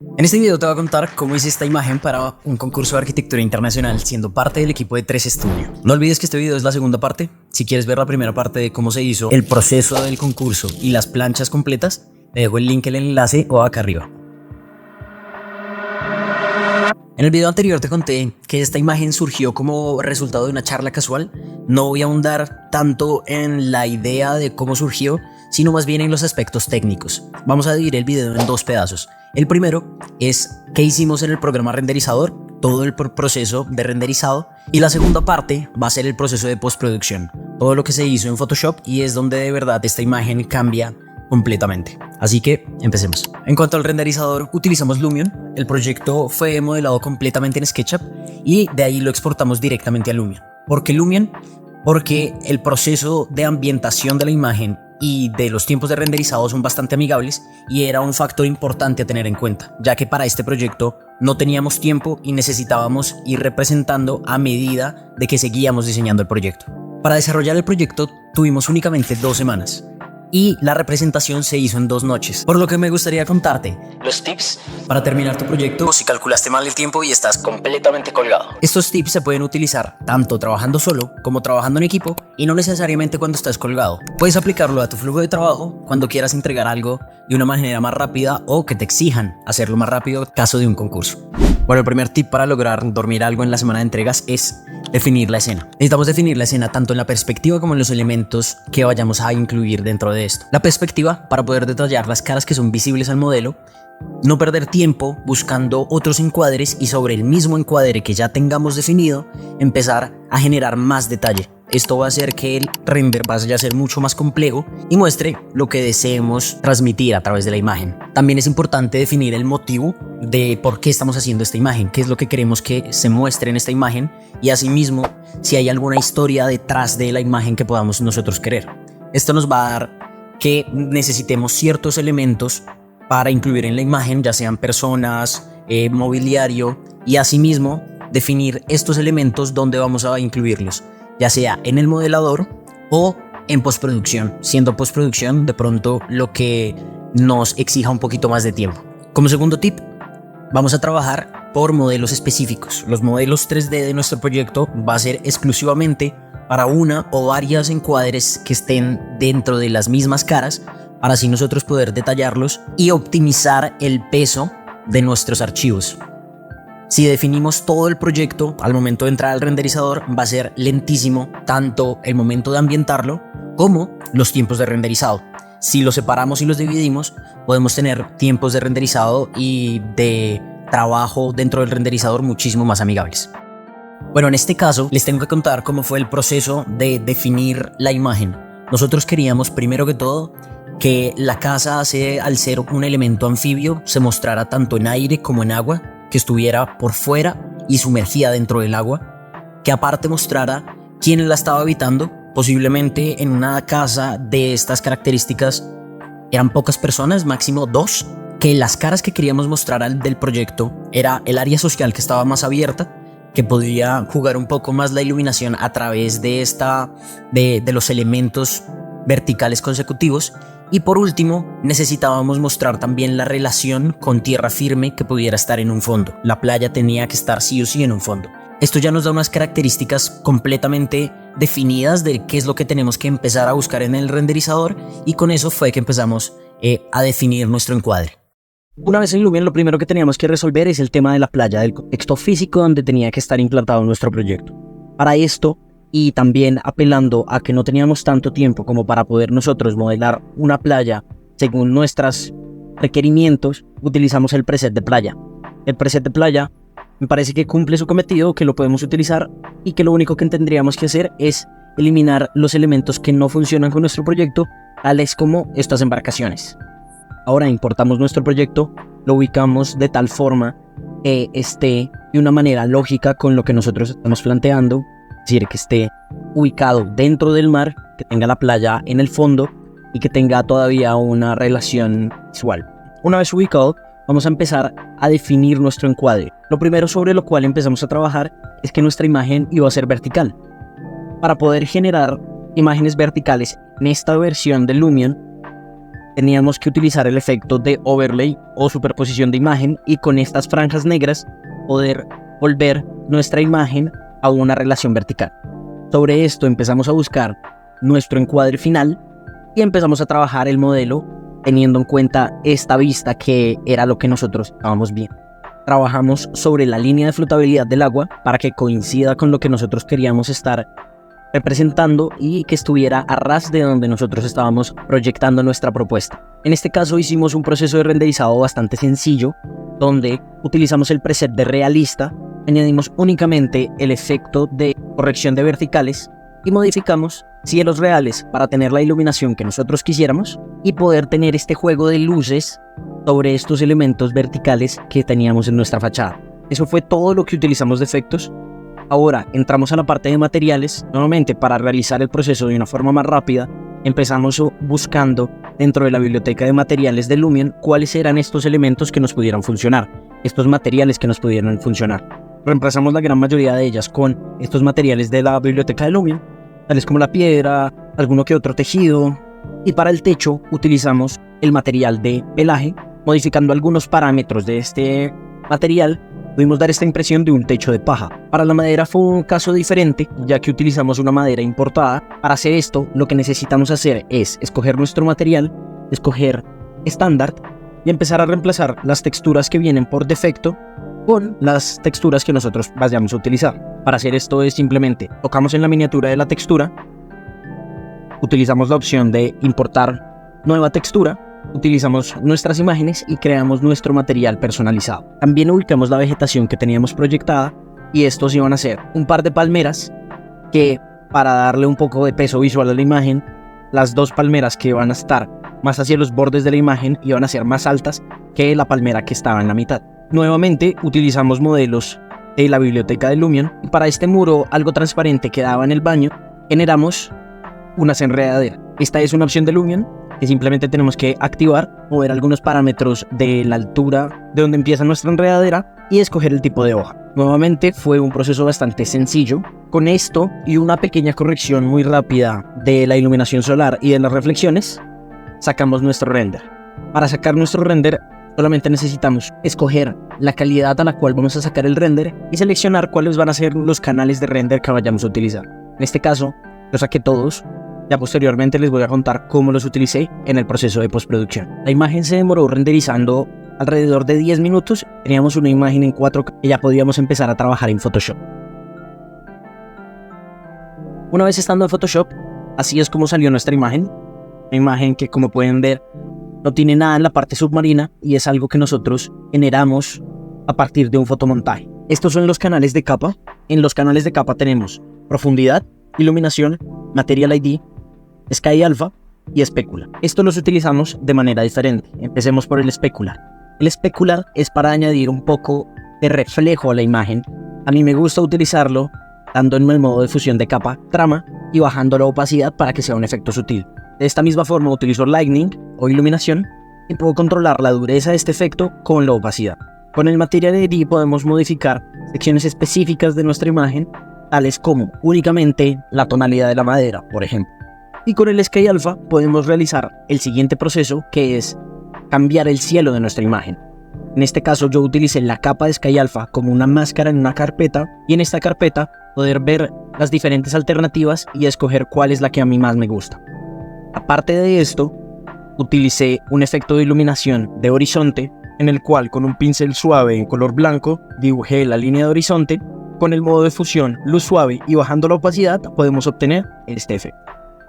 En este video te voy a contar cómo hice esta imagen para un concurso de arquitectura internacional siendo parte del equipo de 3 Studio. No olvides que este video es la segunda parte. Si quieres ver la primera parte de cómo se hizo el proceso del concurso y las planchas completas, te dejo el link, el enlace o acá arriba. En el video anterior te conté que esta imagen surgió como resultado de una charla casual. No voy a ahondar tanto en la idea de cómo surgió, sino más bien en los aspectos técnicos. Vamos a dividir el video en 2 pedazos. El primero es qué hicimos en el programa renderizador, todo el proceso de renderizado, y la segunda parte va a ser el proceso de postproducción, todo lo que se hizo en Photoshop, y es donde de verdad esta imagen cambia completamente. Así que empecemos. En cuanto al renderizador, utilizamos Lumion. El proyecto fue modelado completamente en SketchUp y de ahí lo exportamos directamente a Lumion. ¿Por qué Lumion? Porque el proceso de ambientación de la imagen y de los tiempos de renderizado son bastante amigables y era un factor importante a tener en cuenta, ya que para este proyecto no teníamos tiempo y necesitábamos ir representando a medida de que seguíamos diseñando el proyecto. Para desarrollar el proyecto tuvimos únicamente 2 semanas y la representación se hizo en 2 noches, por lo que me gustaría contarte los tips para terminar tu proyecto si calculaste mal el tiempo y estás completamente colgado. Estos tips se pueden utilizar tanto trabajando solo como trabajando en equipo y no necesariamente cuando estás colgado. Puedes aplicarlo a tu flujo de trabajo cuando quieras entregar algo de una manera más rápida o que te exijan hacerlo más rápido en caso de un concurso. Bueno, el primer tip para lograr dormir algo en la semana de entregas es definir la escena. Necesitamos definir la escena tanto en la perspectiva como en los elementos que vayamos a incluir dentro de esto. La perspectiva para poder detallar las caras que son visibles al modelo, no perder tiempo buscando otros encuadres y sobre el mismo encuadre que ya tengamos definido, empezar a generar más detalle. Esto va a hacer que el render vaya a ser mucho más complejo y muestre lo que deseemos transmitir a través de la imagen. También es importante definir el motivo de por qué estamos haciendo esta imagen, qué es lo que queremos que se muestre en esta imagen y asimismo si hay alguna historia detrás de la imagen que podamos nosotros querer. Esto nos va a dar que necesitemos ciertos elementos para incluir en la imagen, ya sean personas, mobiliario, y asimismo definir estos elementos donde vamos a incluirlos, ya sea en el modelador o en postproducción, siendo postproducción de pronto lo que nos exija un poquito más de tiempo. Como segundo tip, vamos a trabajar por modelos específicos. Los modelos 3D de nuestro proyecto va a ser exclusivamente para una o varias encuadres que estén dentro de las mismas caras, para así nosotros poder detallarlos y optimizar el peso de nuestros archivos. Si definimos todo el proyecto al momento de entrar al renderizador, va a ser lentísimo tanto el momento de ambientarlo como los tiempos de renderizado. Si los separamos y los dividimos, podemos tener tiempos de renderizado y de trabajo dentro del renderizador muchísimo más amigables. Bueno, en este caso les tengo que contar cómo fue el proceso de definir la imagen. Nosotros queríamos primero que todo que la casa, al ser un elemento anfibio, se mostrara tanto en aire como en agua, que estuviera por fuera y sumergida dentro del agua, que aparte mostrara quién la estaba habitando. Posiblemente en una casa de estas características eran pocas personas, máximo 2, que las caras que queríamos mostrar del proyecto era el área social que estaba más abierta, que podía jugar un poco más la iluminación a través de los elementos verticales consecutivos. Y por último, necesitábamos mostrar también la relación con tierra firme que pudiera estar en un fondo. La playa tenía que estar sí o sí en un fondo. Esto ya nos da unas características completamente definidas de qué es lo que tenemos que empezar a buscar en el renderizador, y con eso fue que empezamos a definir nuestro encuadre. Una vez en Lumion, lo primero que teníamos que resolver es el tema de la playa, del contexto físico donde tenía que estar implantado nuestro proyecto. Para esto, y también apelando a que no teníamos tanto tiempo como para poder nosotros modelar una playa según nuestros requerimientos, utilizamos el preset de playa. El preset de playa me parece que cumple su cometido, que lo podemos utilizar y que lo único que tendríamos que hacer es eliminar los elementos que no funcionan con nuestro proyecto, tales como estas embarcaciones. Ahora importamos nuestro proyecto, lo ubicamos de tal forma que esté de una manera lógica con lo que nosotros estamos planteando, es decir, que esté ubicado dentro del mar, que tenga la playa en el fondo y que tenga todavía una relación visual. Una vez ubicado, vamos a empezar a definir nuestro encuadre. Lo primero sobre lo cual empezamos a trabajar es que nuestra imagen iba a ser vertical. Para poder generar imágenes verticales en esta versión de Lumion, teníamos que utilizar el efecto de overlay o superposición de imagen y con estas franjas negras poder volver nuestra imagen a una relación vertical. Sobre esto empezamos a buscar nuestro encuadre final y empezamos a trabajar el modelo teniendo en cuenta esta vista que era lo que nosotros estábamos viendo. Trabajamos sobre la línea de flotabilidad del agua para que coincida con lo que nosotros queríamos estar representando y que estuviera a ras de donde nosotros estábamos proyectando nuestra propuesta. En este caso hicimos un proceso de renderizado bastante sencillo, donde utilizamos el preset de realista, añadimos únicamente el efecto de corrección de verticales y modificamos cielos reales para tener la iluminación que nosotros quisiéramos y poder tener este juego de luces sobre estos elementos verticales que teníamos en nuestra fachada. Eso fue todo lo que utilizamos de efectos. Ahora entramos a la parte de materiales. Nuevamente, para realizar el proceso de una forma más rápida, empezamos buscando dentro de la biblioteca de materiales de Lumion cuáles eran estos elementos que nos pudieran funcionar, estos materiales que nos pudieran funcionar. Reemplazamos la gran mayoría de ellas con estos materiales de la biblioteca de Lumion, tales como la piedra, alguno que otro tejido, y para el techo utilizamos el material de pelaje, modificando algunos parámetros de este material. Pudimos dar esta impresión de un techo de paja. Para la madera fue un caso diferente, ya que utilizamos una madera importada. Para hacer esto, lo que necesitamos hacer es escoger nuestro material, escoger estándar y empezar a reemplazar las texturas que vienen por defecto con las texturas que nosotros vayamos a utilizar. Para hacer esto es simplemente tocamos en la miniatura de la textura, utilizamos la opción de importar nueva textura, utilizamos nuestras imágenes y creamos nuestro material personalizado. También ubicamos la vegetación que teníamos proyectada y estos iban a ser un par de palmeras que, para darle un poco de peso visual a la imagen, las dos palmeras que van a estar más hacia los bordes de la imagen iban a ser más altas que la palmera que estaba en la mitad. Nuevamente utilizamos modelos de la biblioteca de Lumion y para este muro algo transparente que daba en el baño generamos unas enredaderas. Esta es una opción de Lumion que simplemente tenemos que activar, mover algunos parámetros de la altura de donde empieza nuestra enredadera y escoger el tipo de hoja. Nuevamente fue un proceso bastante sencillo. Con esto y una pequeña corrección muy rápida de la iluminación solar y de las reflexiones, sacamos nuestro render. Para sacar nuestro render solamente necesitamos escoger la calidad a la cual vamos a sacar el render y seleccionar cuáles van a ser los canales de render que vayamos a utilizar. En este caso, los saqué todos. Ya posteriormente les voy a contar cómo los utilicé en el proceso de postproducción. La imagen se demoró renderizando alrededor de 10 minutos. Teníamos una imagen en 4K y ya podíamos empezar a trabajar en Photoshop. Una vez estando en Photoshop, así es como salió nuestra imagen. Una imagen que, como pueden ver, no tiene nada en la parte submarina y es algo que nosotros generamos a partir de un fotomontaje. Estos son los canales de capa. En los canales de capa tenemos profundidad, iluminación, Material ID, Sky Alpha y Specular. Estos los utilizamos de manera diferente. Empecemos por el Specular. El Specular es para añadir un poco de reflejo a la imagen. A mí me gusta utilizarlo dando en el modo de fusión de capa trama y bajando la opacidad para que sea un efecto sutil. De esta misma forma utilizo Lightning o iluminación y puedo controlar la dureza de este efecto con la opacidad. Con el Material ID podemos modificar secciones específicas de nuestra imagen, tales como únicamente la tonalidad de la madera, por ejemplo. Y con el Sky Alpha podemos realizar el siguiente proceso, que es cambiar el cielo de nuestra imagen. En este caso yo utilicé la capa de Sky Alpha como una máscara en una carpeta y en esta carpeta poder ver las diferentes alternativas y escoger cuál es la que a mí más me gusta. Aparte de esto, utilicé un efecto de iluminación de horizonte en el cual con un pincel suave en color blanco dibujé la línea de horizonte. Con el modo de fusión, luz suave y bajando la opacidad podemos obtener este efecto.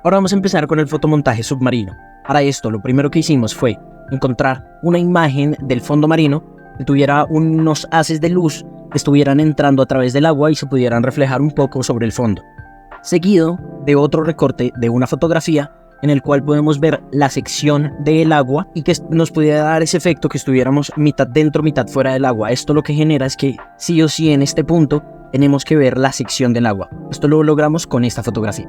Ahora vamos a empezar con el fotomontaje submarino. Para esto lo primero que hicimos fue encontrar una imagen del fondo marino que tuviera unos haces de luz que estuvieran entrando a través del agua y se pudieran reflejar un poco sobre el fondo. Seguido de otro recorte de una fotografía en el cual podemos ver la sección del agua y que nos pudiera dar ese efecto que estuviéramos mitad dentro, mitad fuera del agua. Esto lo que genera es que sí o sí en este punto tenemos que ver la sección del agua. Esto lo logramos con esta fotografía.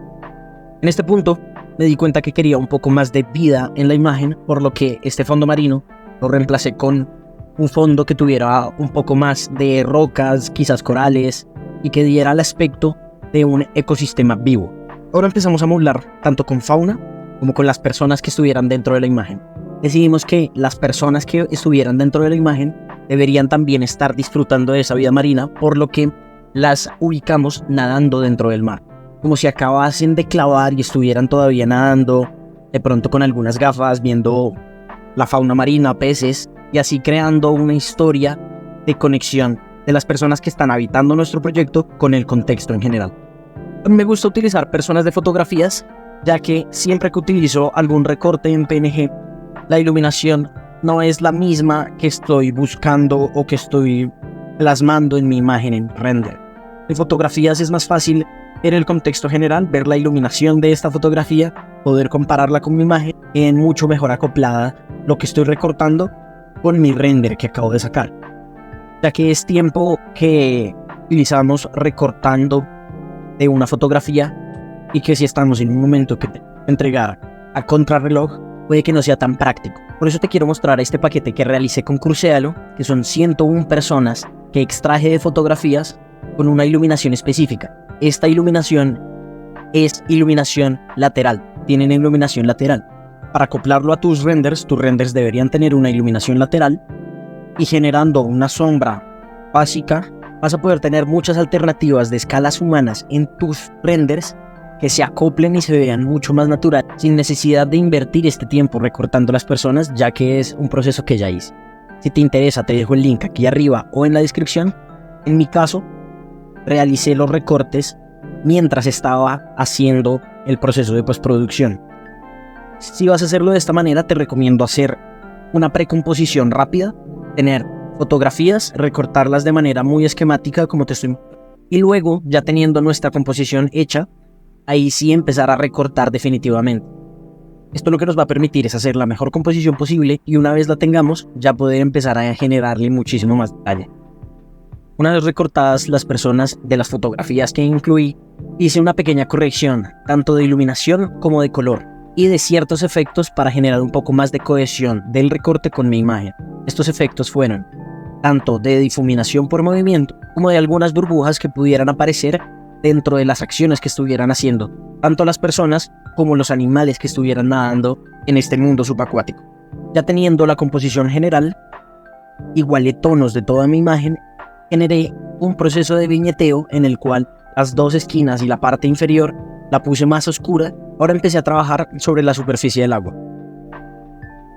En este punto me di cuenta que quería un poco más de vida en la imagen, por lo que este fondo marino lo reemplacé con un fondo que tuviera un poco más de rocas, quizás corales, y que diera el aspecto de un ecosistema vivo. Ahora empezamos a modelar tanto con fauna como con las personas que estuvieran dentro de la imagen. decidimos que las personas que estuvieran dentro de la imagen deberían también estar disfrutando de esa vida marina, por lo que las ubicamos nadando dentro del mar, como si acabasen de clavar y estuvieran todavía nadando, de pronto con algunas gafas, viendo la fauna marina, peces, y así creando una historia de conexión de las personas que están habitando nuestro proyecto con el contexto en general. Me gusta utilizar personas de fotografías, ya que siempre que utilizo algún recorte en PNG, la iluminación no es la misma que estoy buscando o que estoy plasmando en mi imagen en render. En fotografías es más fácil ver el contexto general, ver la iluminación de esta fotografía, poder compararla con mi imagen, en mucho mejor acoplada lo que estoy recortando con mi render que acabo de sacar, ya que es tiempo que utilizamos recortando de una fotografía y que si estamos en un momento que entregar a contrarreloj puede que no sea tan práctico. Por eso te quiero mostrar este paquete que realicé con Crucealo, que son 101 personas que extraje de fotografías con una iluminación específica. Esta iluminación es iluminación lateral, tienen iluminación lateral. Para acoplarlo a tus renders deberían tener una iluminación lateral, y generando una sombra básica vas a poder tener muchas alternativas de escalas humanas en tus renders que se acoplen y se vean mucho más natural, sin necesidad de invertir este tiempo recortando las personas, ya que es un proceso que ya hice. Si te interesa, te dejo el link aquí arriba o en la descripción. En mi caso, realicé los recortes mientras estaba haciendo el proceso de postproducción. Si vas a hacerlo de esta manera, te recomiendo hacer una precomposición rápida, tener fotografías, recortarlas de manera muy esquemática como te estoy mostrando, y luego, ya teniendo nuestra composición hecha, ahí sí empezar a recortar definitivamente. Esto lo que nos va a permitir es hacer la mejor composición posible, y una vez la tengamos, ya poder empezar a generarle muchísimo más detalle. Una vez recortadas las personas de las fotografías que incluí, hice una pequeña corrección, tanto de iluminación como de color, y de ciertos efectos para generar un poco más de cohesión del recorte con mi imagen. Estos efectos fueron tanto de difuminación por movimiento como de algunas burbujas que pudieran aparecer dentro de las acciones que estuvieran haciendo, tanto las personas como los animales que estuvieran nadando en este mundo subacuático. Ya teniendo la composición general, igualé tonos de toda mi imagen, generé un proceso de viñeteo en el cual las dos esquinas y la parte inferior la puse más oscura. Ahora empecé a trabajar sobre la superficie del agua.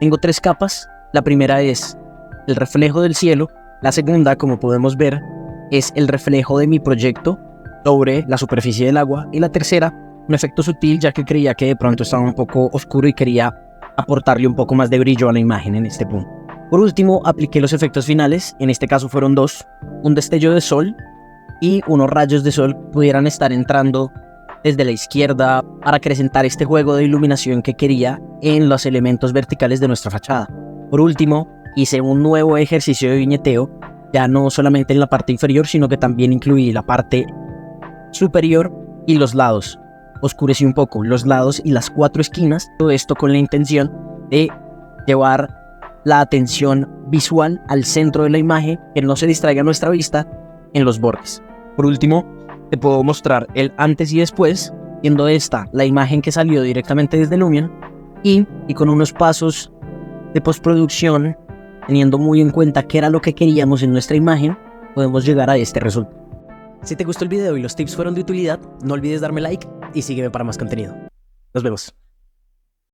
Tengo 3 capas. La primera es el reflejo del cielo. La segunda, como podemos ver, es el reflejo de mi proyecto sobre la superficie del agua. Y la tercera, un efecto sutil, ya que creía que de pronto estaba un poco oscuro y quería aportarle un poco más de brillo a la imagen en este punto. Por último, apliqué los efectos finales. En este caso fueron 2. Un destello de sol y unos rayos de sol pudieran estar entrando desde la izquierda para acrecentar este juego de iluminación que quería en los elementos verticales de nuestra fachada. Por último, hice un nuevo ejercicio de viñeteo, ya no solamente en la parte inferior, sino que también incluí la parte superior y los lados. Oscurecí un poco los lados y las 4 esquinas, todo esto con la intención de llevar la atención visual al centro de la imagen, que no se distraiga nuestra vista en los bordes. Por último, te puedo mostrar el antes y después, siendo esta la imagen que salió directamente desde Lumion, y con unos pasos de postproducción, teniendo muy en cuenta qué era lo que queríamos en nuestra imagen, podemos llegar a este resultado. Si te gustó el video y los tips fueron de utilidad, no olvides darme like y sígueme para más contenido. Nos vemos.